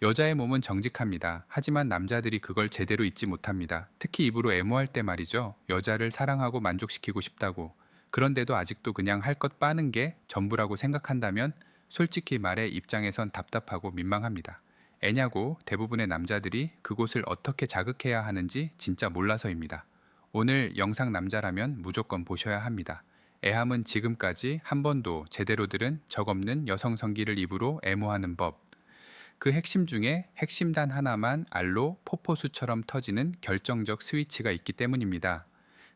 여자의 몸은 정직합니다. 하지만 남자들이 그걸 제대로 잊지 못합니다. 특히 입으로 애모할 때 말이죠. 여자를 사랑하고 만족시키고 싶다고. 그런데도 아직도 그냥 할 것 빠는 게 전부라고 생각한다면 솔직히 말해 입장에선 답답하고 민망합니다. 애냐고 대부분의 남자들이 그곳을 어떻게 자극해야 하는지 진짜 몰라서입니다. 오늘 영상 남자라면 무조건 보셔야 합니다. 애함은 지금까지 한 번도 제대로 들은 적 없는 여성 성기를 입으로 애모하는 법. 그 핵심 중에 핵심 단 하나만 알로 포포수처럼 터지는 결정적 스위치가 있기 때문입니다.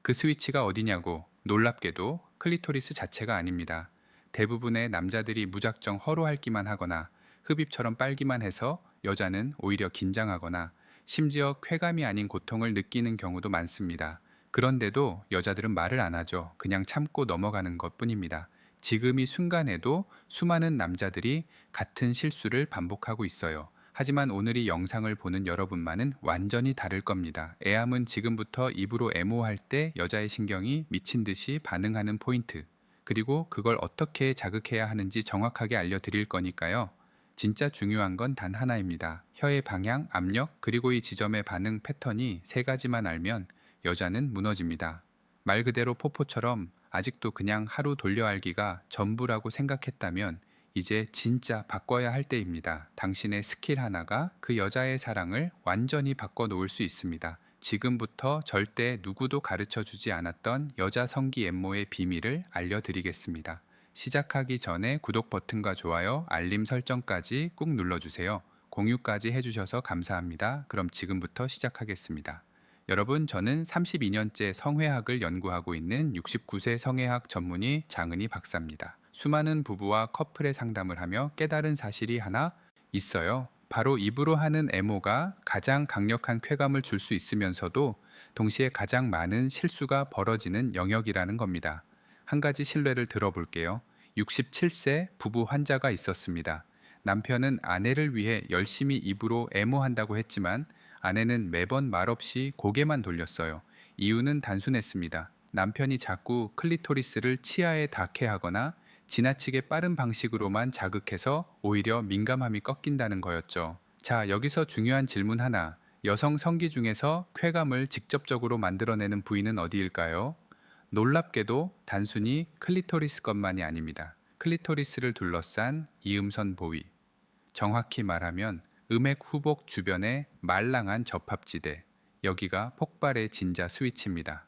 그 스위치가 어디냐고. 놀랍게도 클리토리스 자체가 아닙니다. 대부분의 남자들이 무작정 허로핥기만 하거나 흡입처럼 빨기만 해서 여자는 오히려 긴장하거나 심지어 쾌감이 아닌 고통을 느끼는 경우도 많습니다. 그런데도 여자들은 말을 안 하죠. 그냥 참고 넘어가는 것 뿐입니다. 지금 이 순간에도 수많은 남자들이 같은 실수를 반복하고 있어요. 하지만 오늘 이 영상을 보는 여러분만은 완전히 다를 겁니다. 애함은 지금부터 입으로 애모할 때 여자의 신경이 미친 듯이 반응하는 포인트, 그리고 그걸 어떻게 자극해야 하는지 정확하게 알려드릴 거니까요. 진짜 중요한 건 단 하나입니다. 혀의 방향, 압력, 그리고 이 지점의 반응 패턴이 세 가지만 알면 여자는 무너집니다. 말 그대로 포포처럼 아직도 그냥 하루 돌려알기가 전부라고 생각했다면 이제 진짜 바꿔야 할 때입니다. 당신의 스킬 하나가 그 여자의 사랑을 완전히 바꿔 놓을 수 있습니다. 지금부터 절대 누구도 가르쳐 주지 않았던 여자 성기 엠모의 비밀을 알려드리겠습니다. 시작하기 전에 구독 버튼과 좋아요, 알림 설정까지 꾹 눌러주세요. 공유까지 해주셔서 감사합니다. 그럼 지금부터 시작하겠습니다. 여러분, 저는 32년째 성회학을 연구하고 있는 69세 성애학 전문의 장은희 박사입니다. 수많은 부부와 커플의 상담을 하며 깨달은 사실이 하나 있어요. 바로 입으로 하는 애모가 가장 강력한 쾌감을 줄 수 있으면서도 동시에 가장 많은 실수가 벌어지는 영역이라는 겁니다. 한 가지 신뢰를 들어볼게요. 67세 부부 환자가 있었습니다. 남편은 아내를 위해 열심히 입으로 애모한다고 했지만 아내는 매번 말없이 고개만 돌렸어요. 이유는 단순했습니다. 남편이 자꾸 클리토리스를 치아에 닿게 하거나 지나치게 빠른 방식으로만 자극해서 오히려 민감함이 꺾인다는 거였죠. 자, 여기서 중요한 질문 하나. 여성 성기 중에서 쾌감을 직접적으로 만들어내는 부위는 어디일까요? 놀랍게도 단순히 클리토리스 것만이 아닙니다. 클리토리스를 둘러싼 이음선 보위. 정확히 말하면 음액 후복 주변의 말랑한 접합지대. 여기가 폭발의 진자 스위치입니다.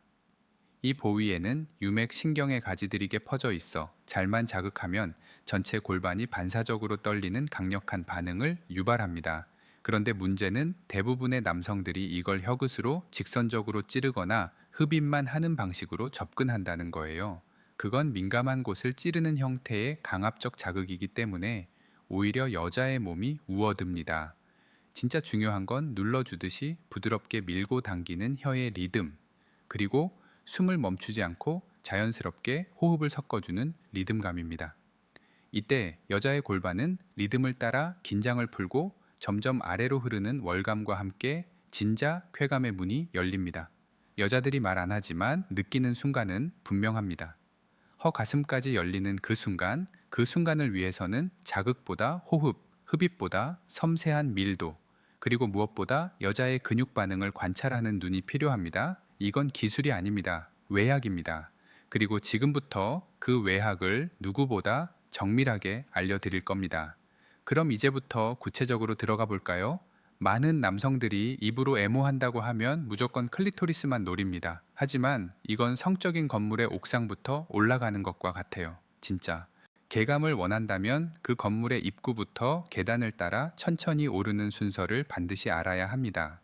이 보위에는 유맥 신경의 가지들이게 퍼져 있어 잘만 자극하면 전체 골반이 반사적으로 떨리는 강력한 반응을 유발합니다. 그런데 문제는 대부분의 남성들이 이걸 혀끝으로 직선적으로 찌르거나 흡입만 하는 방식으로 접근한다는 거예요. 그건 민감한 곳을 찌르는 형태의 강압적 자극이기 때문에 오히려 여자의 몸이 우어듭니다. 진짜 중요한 건 눌러주듯이 부드럽게 밀고 당기는 혀의 리듬, 그리고 숨을 멈추지 않고 자연스럽게 호흡을 섞어주는 리듬감입니다. 이때 여자의 골반은 리듬을 따라 긴장을 풀고 점점 아래로 흐르는 월감과 함께 진자 쾌감의 문이 열립니다. 여자들이 말 안 하지만 느끼는 순간은 분명합니다. 허 가슴까지 열리는 그 순간을 위해서는 자극보다 호흡, 흡입보다 섬세한 밀도, 그리고 무엇보다 여자의 근육 반응을 관찰하는 눈이 필요합니다. 이건 기술이 아닙니다. 외학입니다. 그리고 지금부터 그 외학을 누구보다 정밀하게 알려드릴 겁니다. 그럼 이제부터 구체적으로 들어가 볼까요? 많은 남성들이 입으로 애모한다고 하면 무조건 클리토리스만 노립니다. 하지만 이건 성적인 건물의 옥상부터 올라가는 것과 같아요. 진짜. 개감을 원한다면 그 건물의 입구부터 계단을 따라 천천히 오르는 순서를 반드시 알아야 합니다.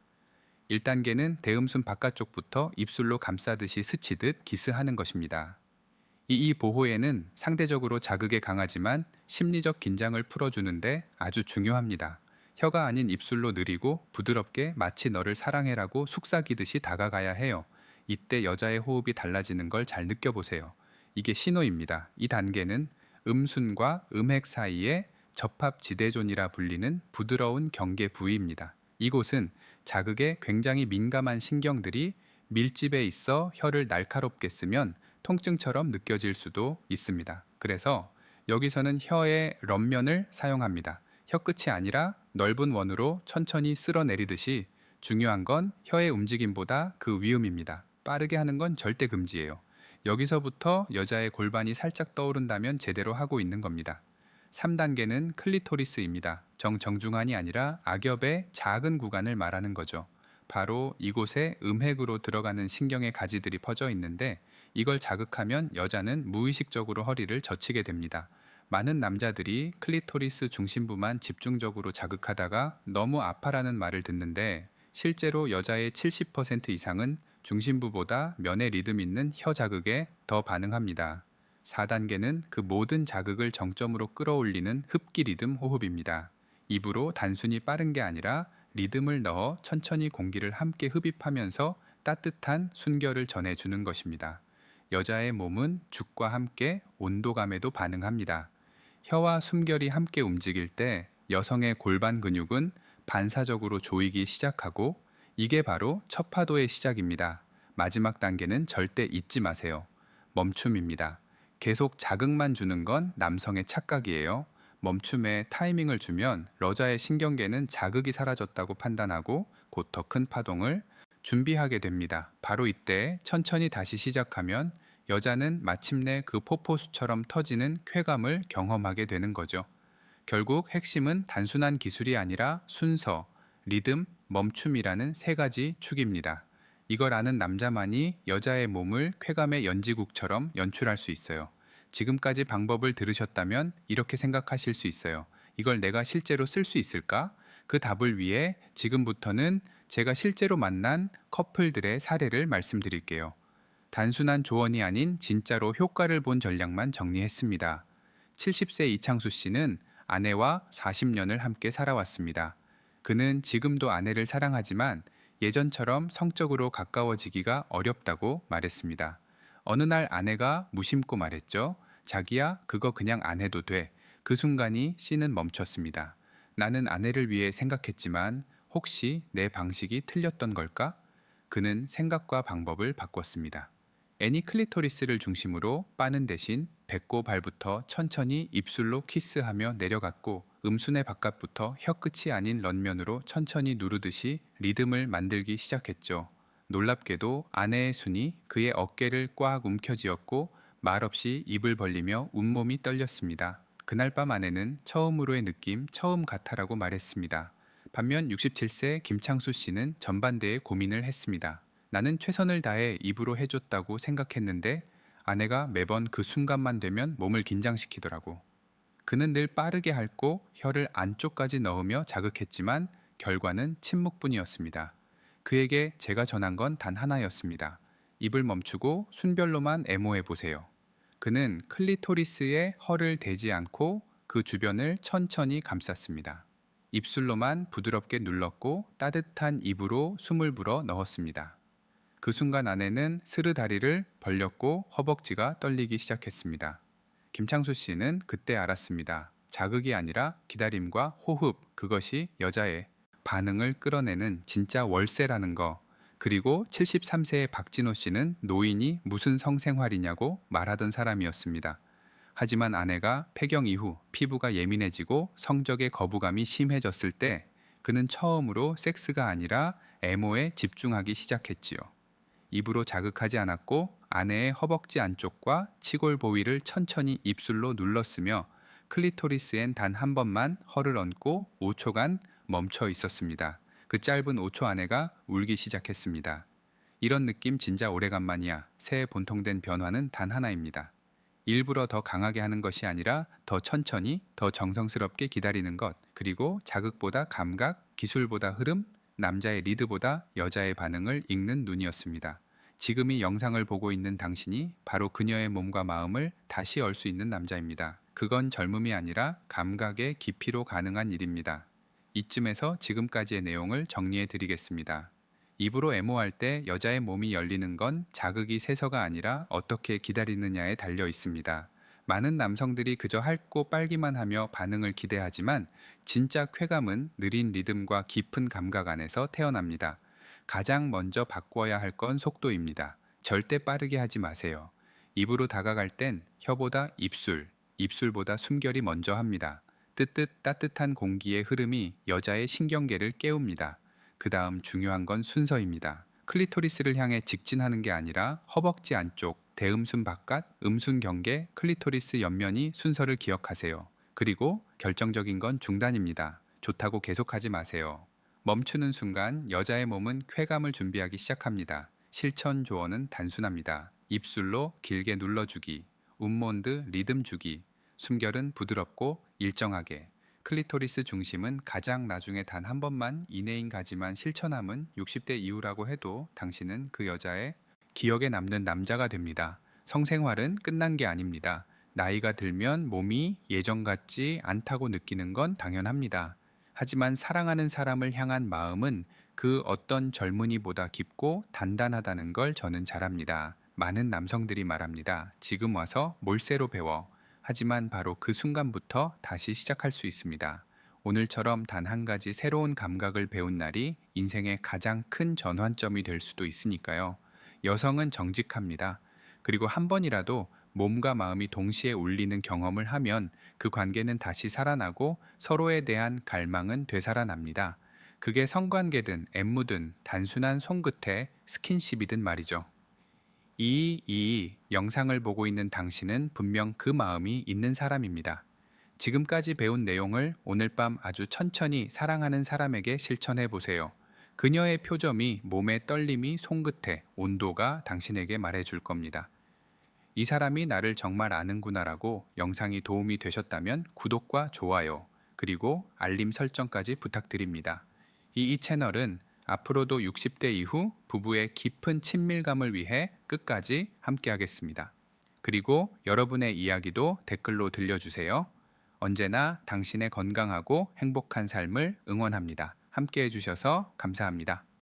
1단계는 대음순 바깥쪽부터 입술로 감싸듯이 스치듯 키스하는 것입니다. 이 보호에는 상대적으로 자극에 강하지만 심리적 긴장을 풀어주는데 아주 중요합니다. 혀가 아닌 입술로 느리고 부드럽게 마치 너를 사랑해라고 속삭이듯이 다가가야 해요. 이때 여자의 호흡이 달라지는 걸 잘 느껴보세요. 이게 신호입니다. 이 단계는 음순과 음핵 사이의 접합지대존이라 불리는 부드러운 경계 부위입니다. 이곳은 자극에 굉장히 민감한 신경들이 밀집해 있어 혀를 날카롭게 쓰면 통증처럼 느껴질 수도 있습니다. 그래서 여기서는 혀의 럼면을 사용합니다. 혀끝이 아니라 넓은 원으로 천천히 쓸어내리듯이 중요한 건 혀의 움직임보다 그 위음입니다. 빠르게 하는 건 절대 금지예요. 여기서부터 여자의 골반이 살짝 떠오른다면 제대로 하고 있는 겁니다. 3단계는 클리토리스입니다. 정중앙이 아니라 악엽의 작은 구간을 말하는 거죠. 바로 이곳에 음핵으로 들어가는 신경의 가지들이 퍼져 있는데 이걸 자극하면 여자는 무의식적으로 허리를 젖히게 됩니다. 많은 남자들이 클리토리스 중심부만 집중적으로 자극하다가 너무 아파라는 말을 듣는데 실제로 여자의 70% 이상은 중심부보다 면의 리듬 있는 혀 자극에 더 반응합니다. 4단계는 그 모든 자극을 정점으로 끌어올리는 흡기 리듬 호흡입니다. 입으로 단순히 빠른 게 아니라 리듬을 넣어 천천히 공기를 함께 흡입하면서 따뜻한 순결을 전해주는 것입니다. 여자의 몸은 죽과 함께 온도감에도 반응합니다. 혀와 숨결이 함께 움직일 때 여성의 골반 근육은 반사적으로 조이기 시작하고 이게 바로 첫 파도의 시작입니다. 마지막 단계는 절대 잊지 마세요. 멈춤입니다. 계속 자극만 주는 건 남성의 착각이에요. 멈춤에 타이밍을 주면 여자의 신경계는 자극이 사라졌다고 판단하고 곧 더 큰 파동을 준비하게 됩니다. 바로 이때 천천히 다시 시작하면 여자는 마침내 그 폭포수처럼 터지는 쾌감을 경험하게 되는 거죠. 결국 핵심은 단순한 기술이 아니라 순서, 리듬, 멈춤이라는 세 가지 축입니다. 이걸 아는 남자만이 여자의 몸을 쾌감의 연지국처럼 연출할 수 있어요. 지금까지 방법을 들으셨다면 이렇게 생각하실 수 있어요. 이걸 내가 실제로 쓸 수 있을까? 그 답을 위해 지금부터는 제가 실제로 만난 커플들의 사례를 말씀드릴게요. 단순한 조언이 아닌 진짜로 효과를 본 전략만 정리했습니다. 70세 이창수 씨는 아내와 40년을 함께 살아왔습니다. 그는 지금도 아내를 사랑하지만 예전처럼 성적으로 가까워지기가 어렵다고 말했습니다. 어느 날 아내가 무심코 말했죠. 자기야, 그거 그냥 안 해도 돼. 그 순간이 씨는 멈췄습니다. 나는 아내를 위해 생각했지만 혹시 내 방식이 틀렸던 걸까? 그는 생각과 방법을 바꿨습니다. 애니 클리토리스를 중심으로 빠는 대신 배꼽 발부터 천천히 입술로 키스하며 내려갔고 음순의 바깥부터 혀끝이 아닌 런면으로 천천히 누르듯이 리듬을 만들기 시작했죠. 놀랍게도 아내의 순이 그의 어깨를 꽉 움켜쥐었고 말없이 입을 벌리며 온몸이 떨렸습니다. 그날 밤 아내는 처음으로의 느낌 처음 같아라고 말했습니다. 반면 67세 김창수 씨는 전반대의 고민을 했습니다. 나는 최선을 다해 입으로 해줬다고 생각했는데 아내가 매번 그 순간만 되면 몸을 긴장시키더라고. 그는 늘 빠르게 핥고 혀를 안쪽까지 넣으며 자극했지만 결과는 침묵뿐이었습니다. 그에게 제가 전한 건 단 하나였습니다. 입을 멈추고 순별로만 애모해 보세요. 그는 클리토리스에 혀를 대지 않고 그 주변을 천천히 감쌌습니다. 입술로만 부드럽게 눌렀고 따뜻한 입으로 숨을 불어 넣었습니다. 그 순간 아내는 스르다리를 벌렸고 허벅지가 떨리기 시작했습니다. 김창수 씨는 그때 알았습니다. 자극이 아니라 기다림과 호흡, 그것이 여자의 반응을 끌어내는 진짜 월세라는 거. 그리고 73세의 박진호 씨는 노인이 무슨 성생활이냐고 말하던 사람이었습니다. 하지만 아내가 폐경 이후 피부가 예민해지고 성적의 거부감이 심해졌을 때 그는 처음으로 섹스가 아니라 애모에 집중하기 시작했지요. 입으로 자극하지 않았고 아내의 허벅지 안쪽과 치골 부위를 천천히 입술로 눌렀으며 클리토리스엔 단 한 번만 혀를 얹고 5초간 멈춰 있었습니다. 그 짧은 5초 아내가 울기 시작했습니다. 이런 느낌 진짜 오래간만이야. 새해 본통된 변화는 단 하나입니다. 일부러 더 강하게 하는 것이 아니라 더 천천히, 더 정성스럽게 기다리는 것, 그리고 자극보다 감각, 기술보다 흐름, 남자의 리드보다 여자의 반응을 읽는 눈이었습니다. 지금 이 영상을 보고 있는 당신이 바로 그녀의 몸과 마음을 다시 열 수 있는 남자입니다. 그건 젊음이 아니라 감각의 깊이로 가능한 일입니다. 이쯤에서 지금까지의 내용을 정리해 드리겠습니다. 입으로 애모할 때 여자의 몸이 열리는 건 자극이 세서가 아니라 어떻게 기다리느냐에 달려 있습니다. 많은 남성들이 그저 핥고 빨기만 하며 반응을 기대하지만 진짜 쾌감은 느린 리듬과 깊은 감각 안에서 태어납니다. 가장 먼저 바꿔야 할 건 속도입니다. 절대 빠르게 하지 마세요. 입으로 다가갈 땐 혀보다 입술, 입술보다 숨결이 먼저 합니다. 뜨뜻 따뜻한 공기의 흐름이 여자의 신경계를 깨웁니다. 그 다음 중요한 건 순서입니다. 클리토리스를 향해 직진하는 게 아니라 허벅지 안쪽, 대음순 바깥, 음순 경계, 클리토리스 옆면이 순서를 기억하세요. 그리고 결정적인 건 중단입니다. 좋다고 계속하지 마세요. 멈추는 순간 여자의 몸은 쾌감을 준비하기 시작합니다. 실천 조언은 단순합니다. 입술로 길게 눌러주기, 운몬드 리듬 주기, 숨결은 부드럽고 일정하게. 클리토리스 중심은 가장 나중에 단 한 번만 이내인 가지만 실천함은 60대 이후라고 해도 당신은 그 여자의 기억에 남는 남자가 됩니다. 성생활은 끝난 게 아닙니다. 나이가 들면 몸이 예전 같지 않다고 느끼는 건 당연합니다. 하지만 사랑하는 사람을 향한 마음은 그 어떤 젊은이보다 깊고 단단하다는 걸 저는 잘 압니다. 많은 남성들이 말합니다. 지금 와서 몰세로 배워. 하지만 바로 그 순간부터 다시 시작할 수 있습니다. 오늘처럼 단 한 가지 새로운 감각을 배운 날이 인생의 가장 큰 전환점이 될 수도 있으니까요. 여성은 정직합니다. 그리고 한 번이라도 몸과 마음이 동시에 울리는 경험을 하면 그 관계는 다시 살아나고 서로에 대한 갈망은 되살아납니다. 그게 성관계든 앵무든 단순한 손끝의 스킨십이든 말이죠. 이 영상을 보고 있는 당신은 분명 그 마음이 있는 사람입니다. 지금까지 배운 내용을 오늘 밤 아주 천천히 사랑하는 사람에게 실천해 보세요. 그녀의 표정이, 몸의 떨림이, 손끝에 온도가 당신에게 말해 줄 겁니다. 이 사람이 나를 정말 아는구나라고. 영상이 도움이 되셨다면 구독과 좋아요, 그리고 알림 설정까지 부탁드립니다. 이 채널은 앞으로도 60대 이후 부부의 깊은 친밀감을 위해 끝까지 함께하겠습니다. 그리고 여러분의 이야기도 댓글로 들려주세요. 언제나 당신의 건강하고 행복한 삶을 응원합니다. 함께 해주셔서 감사합니다.